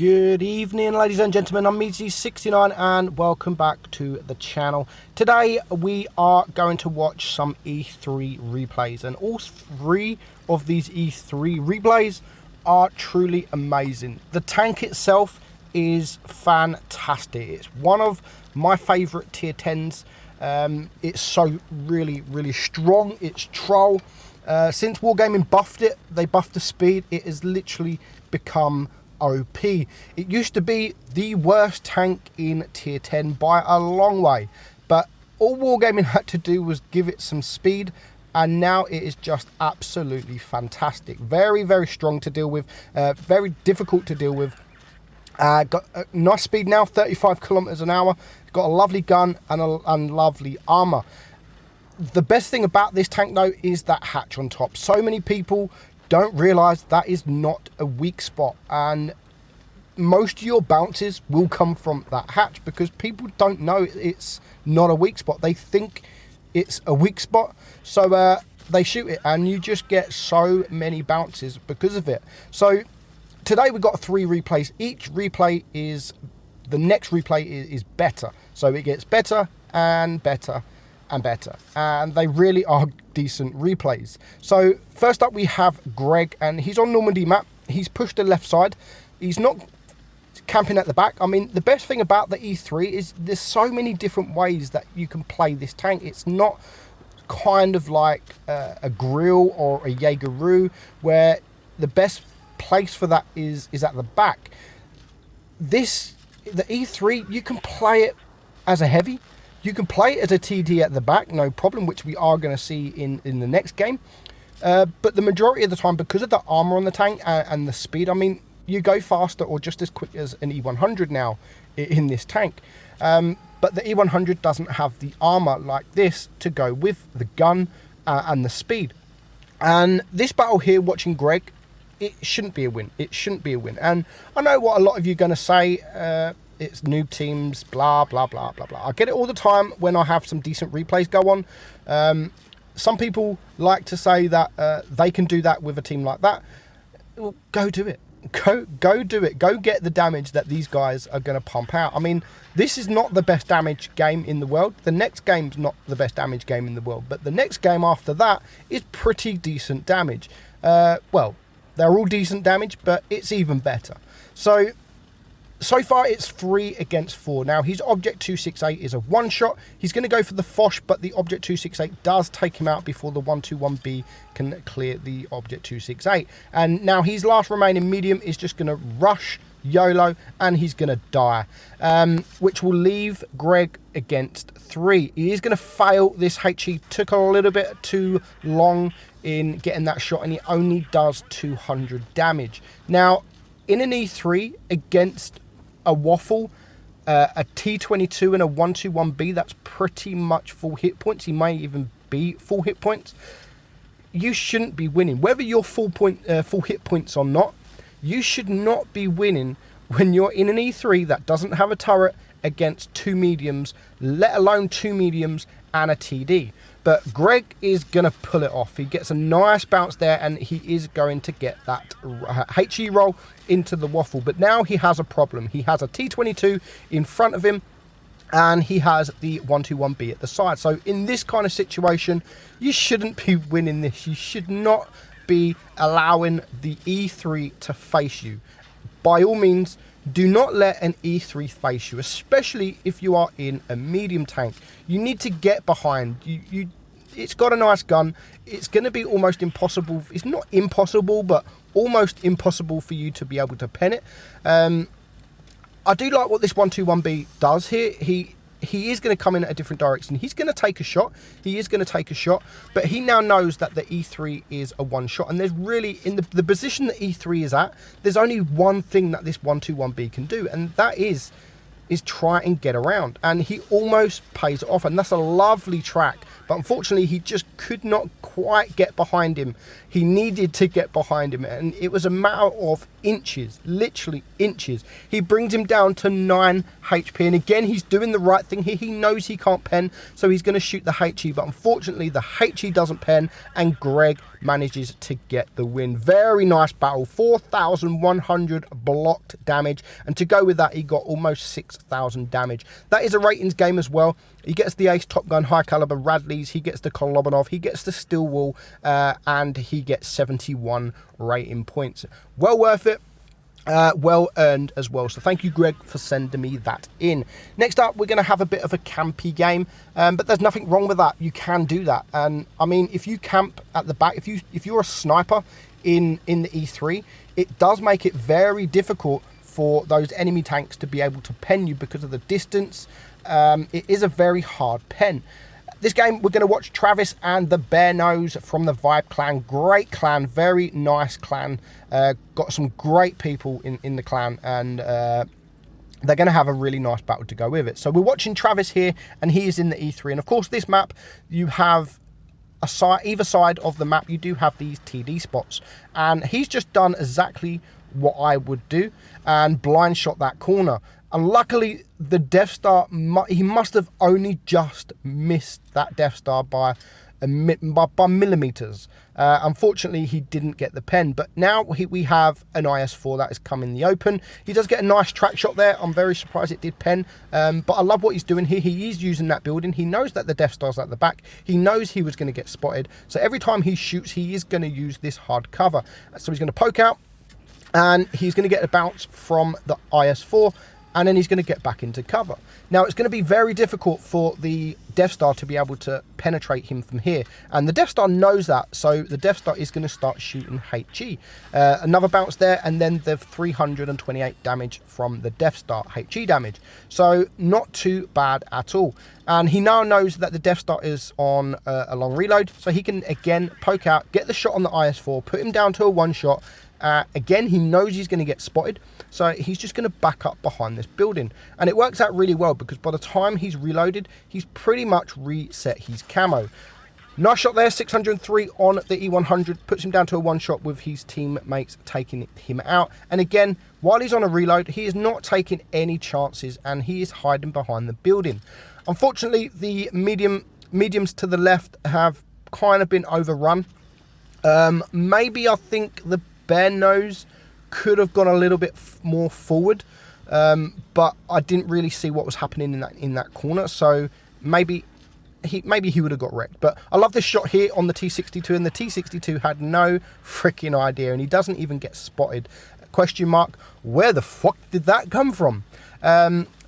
Good evening, ladies and gentlemen. I'm Meadsyreplays and welcome back to the channel. Today we are going to watch some E3 replays, and all three of these E3 replays are truly amazing. The tank itself is fantastic. It's one of my favorite tier 10s. It's so really strong. It's troll. Since Wargaming buffed it, they buffed the speed. It has literally become OP. It used to be the worst tank in tier 10 by a long way, but all Wargaming had to do was give it some speed, and now it is just absolutely fantastic. Very strong to deal with, very difficult to deal with. Got a nice speed now, 35 kilometers an hour. Got a lovely gun and lovely armor. The best thing about this tank though is that hatch on top. So many people don't realize that is not a weak spot, and most of your bounces will come from that hatch because people don't know it's not a weak spot. They think it's a weak spot, so they shoot it, and you just get so many bounces because of it. So today we've got 3 replays. Each replay is, the next replay is better, so it gets better and better and better, and they really are decent replays. So first up we have Greg, and he's on Normandy map. He's pushed the left side. He's not camping at the back. I mean, the best thing about the E3 is there's so many different ways that you can play this tank. It's not kind of like a grill or a Jaegeru where the best place for that is at the back. The E3, you can play it as a heavy. You can play it as a TD at the back, no problem, which we are going to see in the next game. But the majority of the time, because of the armor on the tank and the speed, I mean, you go faster or just as quick as an E100 now in this tank. But the E100 doesn't have the armor like this to go with the gun and the speed. And this battle here, watching Greg, it shouldn't be a win. It shouldn't be a win. And I know what a lot of you are going to say. It's noob teams, blah blah blah. I get it all the time when I have some decent replays go on. Some people like to say that they can do that with a team like that. Well, go do it. Go do it. Go get the damage that these guys are going to pump out. I mean, this is not the best damage game in the world. The next game's not the best damage game in the world, but the next game after that is pretty decent damage. Well, they're all decent damage, but it's even better. So far, it's 3 against 4. Now, his Object 268 is a one-shot. He's going to go for the Foch, but the Object 268 does take him out before the 121B can clear the Object 268. And now his last remaining medium is just going to rush YOLO, and he's going to die, which will leave Greg against 3. He is going to fail this HE. Took a little bit too long in getting that shot, and he only does 200 damage. Now, in an E3 against a waffle, a T22 and a 121B, that's pretty much full hit points. He may even be full hit points. You shouldn't be winning. Whether you're full hit points or not, you should not be winning when you're in an E3 that doesn't have a turret against 2 mediums, let alone 2 mediums and a TD. But Greg is going to pull it off. He gets a nice bounce there, and he is going to get that HE roll into the waffle. But now he has a problem. He has a T22 in front of him, and he has the 121B at the side. So in this kind of situation, you shouldn't be winning this. You should not be allowing the E3 to face you. By all means, do not let an E3 face you, especially if you are in a medium tank. You need to get behind. It's got a nice gun. It's going to be almost impossible. It's not impossible, but almost impossible for you to be able to pen it. I do like what this 121B does here. He is going to come in at a different direction. He's going to take a shot. He is going to take a shot, but he now knows that the E3 is a one shot. And there's really, in the position that E3 is at, there's only one thing that this 121B can do, and that is try and get around. And he almost pays it off, and that's a lovely track. But unfortunately, he just could not quite get behind him. He needed to get behind him, and it was a matter of inches, literally inches. He brings him down to 9 HP, and again, he's doing the right thing here. He knows he can't pen, so he's going to shoot the HE, but unfortunately, the HE doesn't pen, and Greg manages to get the win. Very nice battle. 4,100 blocked damage, and to go with that, he got almost 6,000 damage. That is a ratings game as well. He gets the Ace, Top Gun, High Caliber, Radleys, he gets the Kolobanov, he gets the Steel Wall, and he gets 71 rating points. Well worth it. Well earned as well. So thank you, Greg, for sending me that in. Next up, we're going to have a bit of a campy game, but there's nothing wrong with that. You can do that. And I mean, if you camp at the back, if you're a sniper in the E3, it does make it very difficult for those enemy tanks to be able to pen you because of the distance. It is a very hard pen. This game, we're going to watch Travis and the Bear Nose from the Vibe clan. Great clan, very nice clan. Got some great people in the clan, and they're going to have a really nice battle to go with it. So we're watching Travis here, and he is in the E3. And of course, this map, you have either side of the map, you do have these TD spots. And he's just done exactly what I would do and blind shot that corner. And luckily, the Death Star, he must have only just missed that Death Star by millimeters. Unfortunately, he didn't get the pen, but now we have an IS-4 that has come in the open. He does get a nice track shot there. I'm very surprised it did pen, but I love what he's doing here. He is using that building. He knows that the Death Star's at the back. He knows he was going to get spotted, so every time he shoots, he is going to use this hard cover. So he's going to poke out, and he's going to get a bounce from the IS-4, and then he's going to get back into cover. Now, it's going to be very difficult for the Death Star to be able to penetrate him from here. And the Death Star knows that, so the Death Star is going to start shooting HE. Another bounce there, and then the 328 damage from the Death Star, HE damage. So, not too bad at all. And he now knows that the Death Star is on a long reload, so he can, again, poke out, get the shot on the IS-4, put him down to a one-shot. Again, he knows he's going to get spotted, so he's just going to back up behind this building. And it works out really well, because by the time he's reloaded, he's pretty much reset his camo. Nice shot there, 603 on the E100, puts him down to a one-shot with his teammates taking him out. And again, while he's on a reload, he is not taking any chances, and he is hiding behind the building. Unfortunately, the mediums to the left have kind of been overrun. Maybe I think the Bear Nose could have gone a little bit more forward, but I didn't really see what was happening in that corner, so maybe he would have got wrecked. But I love this shot here on the T62, and the T62 had no freaking idea, and he doesn't even get spotted. Question mark, where the fuck did that come from?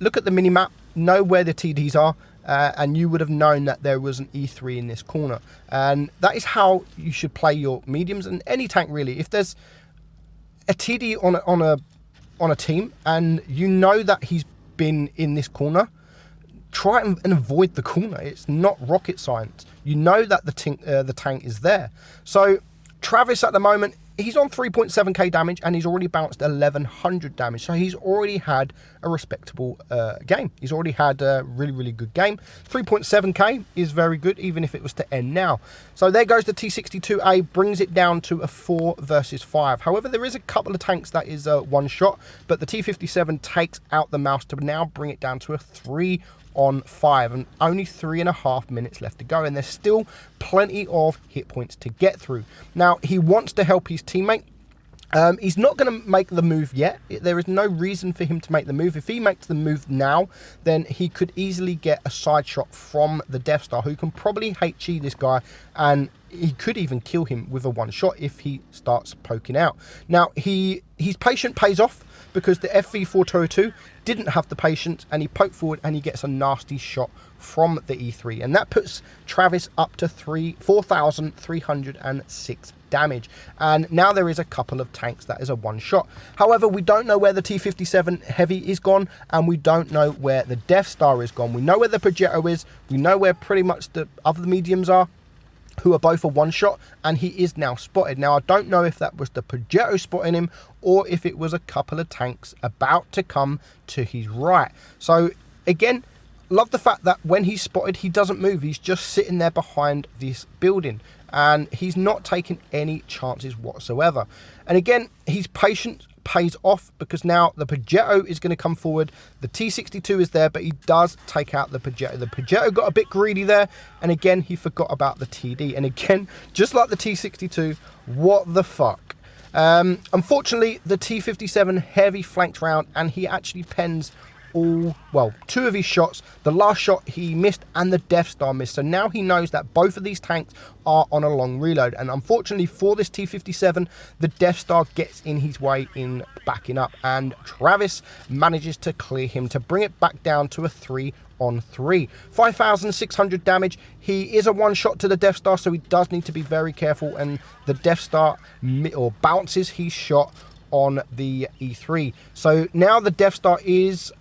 Look at the mini-map, know where the TDs are, and you would have known that there was an E3 in this corner. And that is how you should play your mediums and any tank, really. If there's a TD on a team and you know that he's been in this corner, try and avoid the corner. It's not rocket science. You know that the tank is there. So Travis at the moment, he's on 3.7k damage, and he's already bounced 1100 damage. So he's already had a respectable game. He's already had a really, really good game. 3.7k is very good, even if it was to end now. So there goes the T62A, brings it down to a 4 versus 5. However, there is a couple of tanks that is one shot, but the T57 takes out the mouse to now bring it down to a 3 on 5, and only 3.5 minutes left to go, and there's still plenty of hit points to get through. Now, he wants to help his teammate. He's not going to make the move yet. There is no reason for him to make the move. If he makes the move now, then he could easily get a side shot from the Death Star, who can probably HE this guy, and he could even kill him with a one shot if he starts poking out. Now, his patience pays off, because the FV402 didn't have the patience, and he poked forward and he gets a nasty shot from the E3, and that puts Travis up to 4,306 damage. And now there is a couple of tanks that is a one shot. However, we don't know where the T57 Heavy is gone, and we don't know where the Death Star is gone. We know where the Progetto is, we know where pretty much the other mediums are, who are both a one shot, and he is now spotted. Now, I don't know if that was the Progetto spotting him, or if it was a couple of tanks about to come to his right. So again, love the fact that when he's spotted, he doesn't move. He's just sitting there behind this building, and he's not taking any chances whatsoever. And again, his patience pays off because now the Progetto is going to come forward. The T62 is there, but he does take out the Progetto. The Progetto got a bit greedy there, and again, he forgot about the TD. And again, just like the T62, what the fuck? Unfortunately, the T57 heavy flanked round, and he actually pens two of his shots. The last shot he missed and the Death Star missed. So now he knows that both of these tanks are on a long reload. And unfortunately for this T57, the Death Star gets in his way in backing up. And Travis manages to clear him to bring it back down to a 3-on-3. 5,600 damage. He is a one-shot to the Death Star, so he does need to be very careful. And the Death Star bounces his shot on the E3. So now the Death Star is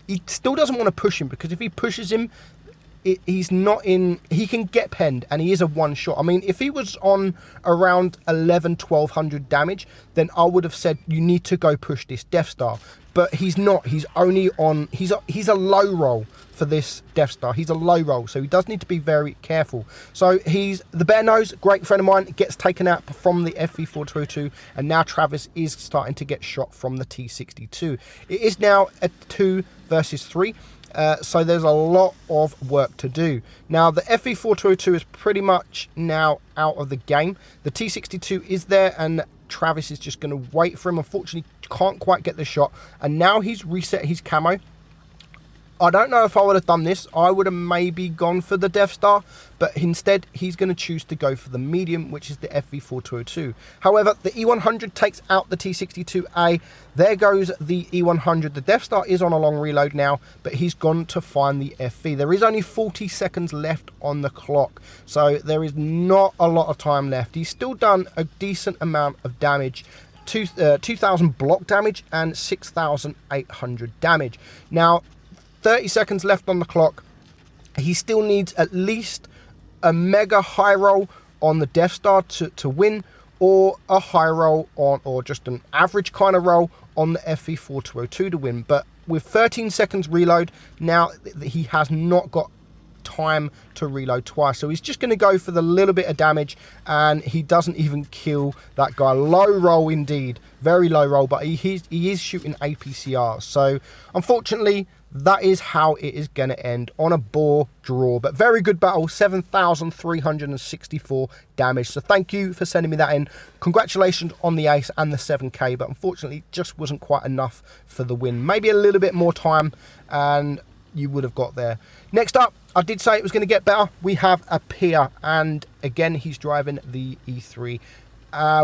he still doesn't want to push him, because if he pushes him, he's not in, he can get penned, and he is a one shot. I mean, if he was on around 1200 damage, then I would have said you need to go push this Death Star, but he's not. He's only on, he's a low roll for this Death Star. He's a low roll, so he does need to be very careful. So he's the Bear Nose, great friend of mine, gets taken out from the FV422, and now Travis is starting to get shot from the T62. It is now a 2 versus 3. So there's a lot of work to do. Now the FV422 is pretty much now out of the game. The T62 is there, and Travis is just going to wait for him. Unfortunately, can't quite get the shot, and now he's reset his camo. I don't know if I would have done this. I would have maybe gone for the Death Star, but instead he's going to choose to go for the medium, which is the FV422. However, the E100 takes out the T62A. There goes the E100. The Death Star is on a long reload now, but he's gone to find the FV. There is only 40 seconds left on the clock, so there is not a lot of time left. He's still done a decent amount of damage. 2,000 block damage and 6,800 damage. Now, 30 seconds left on the clock. He still needs at least a mega high roll on the Death Star to win, or a high roll on, or just an average kind of roll on the FV422 to win. But with 13 seconds reload, now he has not got time to reload twice, so he's just going to go for the little bit of damage, and he doesn't even kill that guy. Low roll indeed, very low roll, but he is shooting APCR. So unfortunately, that is how it is going to end, on a bore draw. But very good battle, 7,364 damage. So thank you for sending me that in. Congratulations on the ace and the 7k, but unfortunately it just wasn't quite enough for the win. Maybe a little bit more time and you would have got there. Next up, I did say it was going to get better. We have a Pia, and again he's driving the E3.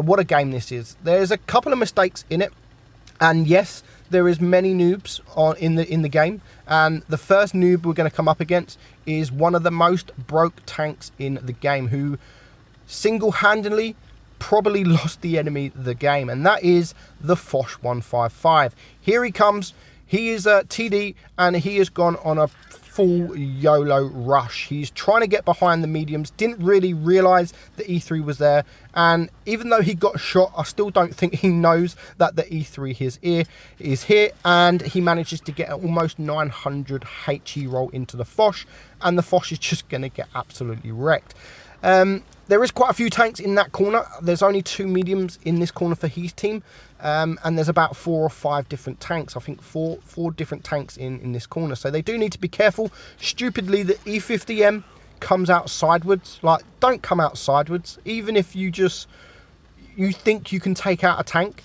What a game this is. There's a couple of mistakes in it, and yes, there is many noobs in the game, and the first noob we're going to come up against is one of the most broke tanks in the game, who single-handedly probably lost the enemy the game, and that is the Foch 155. Here he comes. He is a TD, and he has gone on a full YOLO rush. He's trying to get behind the mediums, didn't really realize the E3 was there, and even though he got shot, I still don't think he knows that the E3 is here, and he manages to get almost 900 HE roll into the Foch, and the Foch is just going to get absolutely wrecked. There is quite a few tanks in that corner. There's only 2 mediums in this corner for his team, and there's about 4 or 5 different tanks. I think four different tanks in this corner, so they do need to be careful. Stupidly, the E50M comes out sideways. Like, don't come out sideways. Even if you think you can take out a tank,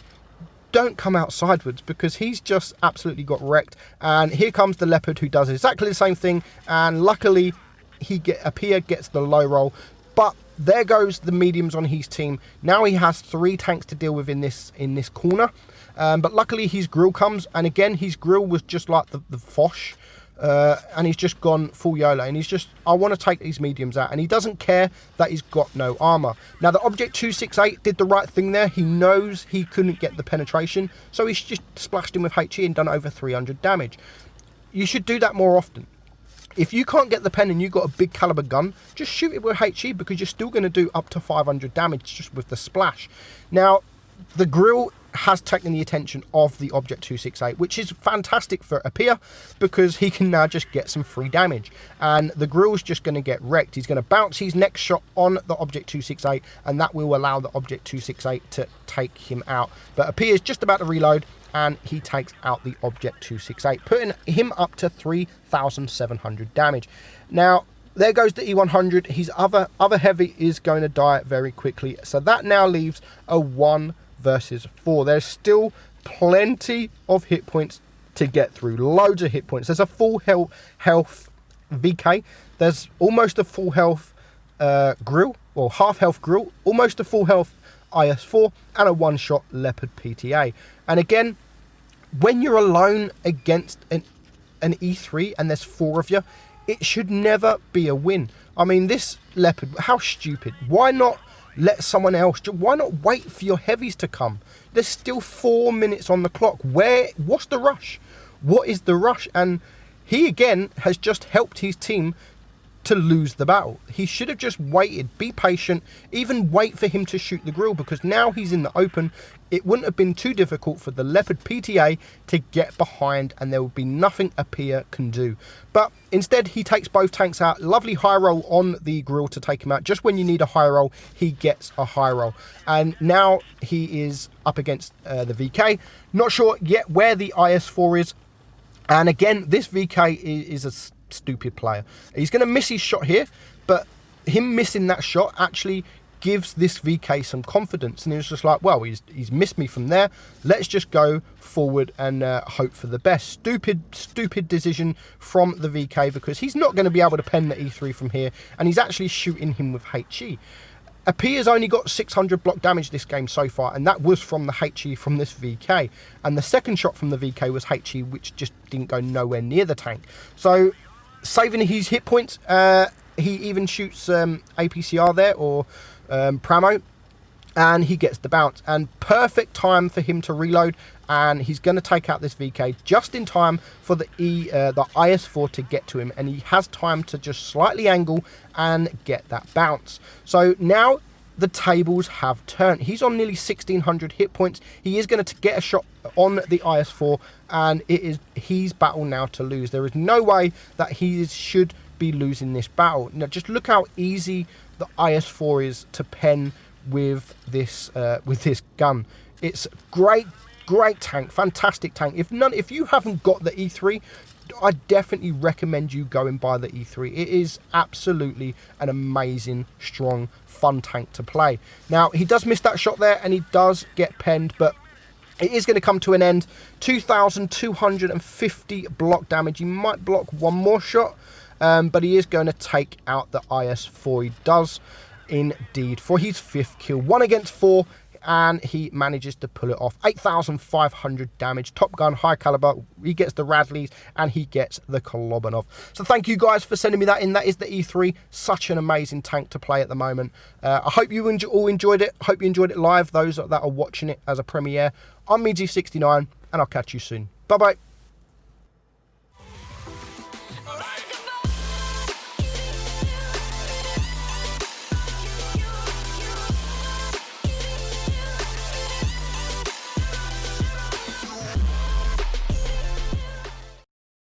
don't come out sideways, because he's just absolutely got wrecked. And here comes the Leopard, who does exactly the same thing, and luckily Pia gets the low roll. But there goes the mediums on his team. Now he has 3 tanks to deal with in this corner. But luckily his grill comes, and again his grill was just like the Foch, and he's just gone full YOLO, and he's just, I want to take these mediums out, and he doesn't care that he's got no armor. Now the Object 268 did the right thing there. He knows he couldn't get the penetration, so he's just splashed him with HE and done over 300 damage. You should do that more often. If you can't get the pen and you've got a big caliber gun, just shoot it with HE, because you're still going to do up to 500 damage just with the splash. Now, the grill has taken the attention of the Object 268, which is fantastic for Apia because he can now just get some free damage. And the grill's just going to get wrecked. He's going to bounce his next shot on the Object 268, and that will allow the Object 268 to take him out. But Apia is just about to reload, and he takes out the Object 268, putting him up to 3,700 damage. Now, there goes the E100. His other heavy is going to die very quickly. So that now leaves a 1 versus 4. There's still plenty of hit points to get through. Loads of hit points. There's a full health VK. There's almost a full health grill, or half health grill. Almost a full health IS4 and a one-shot Leopard PTA. And again, when you're alone against an E3 and there's 4 of you, it should never be a win. I mean, this Leopard, how stupid. Why not let someone else, why not wait for your heavies to come? There's still 4 minutes on the clock. What's the rush? What is the rush? And he, again, has just helped his team to lose the battle. He should have just waited, be patient, even wait for him to shoot the grill, because now he's in the open. It wouldn't have been too difficult for the Leopard PTA to get behind, and there would be nothing Apia can do. But instead, he takes both tanks out. Lovely high roll on the grill to take him out. Just when you need a high roll, he gets a high roll. And now he is up against the VK. Not sure yet where the IS4 is. And again, this VK is a stupid player. He's going to miss his shot here, but him missing that shot actually gives this VK some confidence, and he was just like, well, he's missed me from there, let's just go forward and hope for the best. Stupid decision from the VK, because he's not going to be able to pen the E3 from here, and he's actually shooting him with HE. Apia's only got 600 block damage this game so far, and that was from the HE from this VK, and the second shot from the VK was HE, which just didn't go nowhere near the tank. So saving his hit points, he even shoots APCR there, or Pramo, and he gets the bounce. And perfect time for him to reload, and he's going to take out this VK just in time for the IS4 to get to him, and he has time to just slightly angle and get that bounce. So now the tables have turned. He's on nearly 1,600 hit points. He is going to get a shot on the IS4, and it is his battle now to lose. There is no way that he should be losing this battle. Now, just look how easy the IS4 is to pen with this gun. It's great tank, fantastic tank. If you haven't got the E3, I definitely recommend you go and buy the E3. It is absolutely an amazing, strong, fun tank to play. Now, he does miss that shot there, and he does get penned, but it is going to come to an end. 2,250 block damage. He might block one more shot, but he is going to take out the IS4. He does indeed for his 5th kill. 1 against 4, and he manages to pull it off. 8,500 damage. Top gun, high caliber. He gets the Radleys, and he gets the Kolobanov. So thank you guys for sending me that in. That is the E3. Such an amazing tank to play at the moment. I hope you all enjoyed it. Hope you enjoyed it live, those that are watching it as a premiere. I'm Meadsy69, and I'll catch you soon. Bye-bye.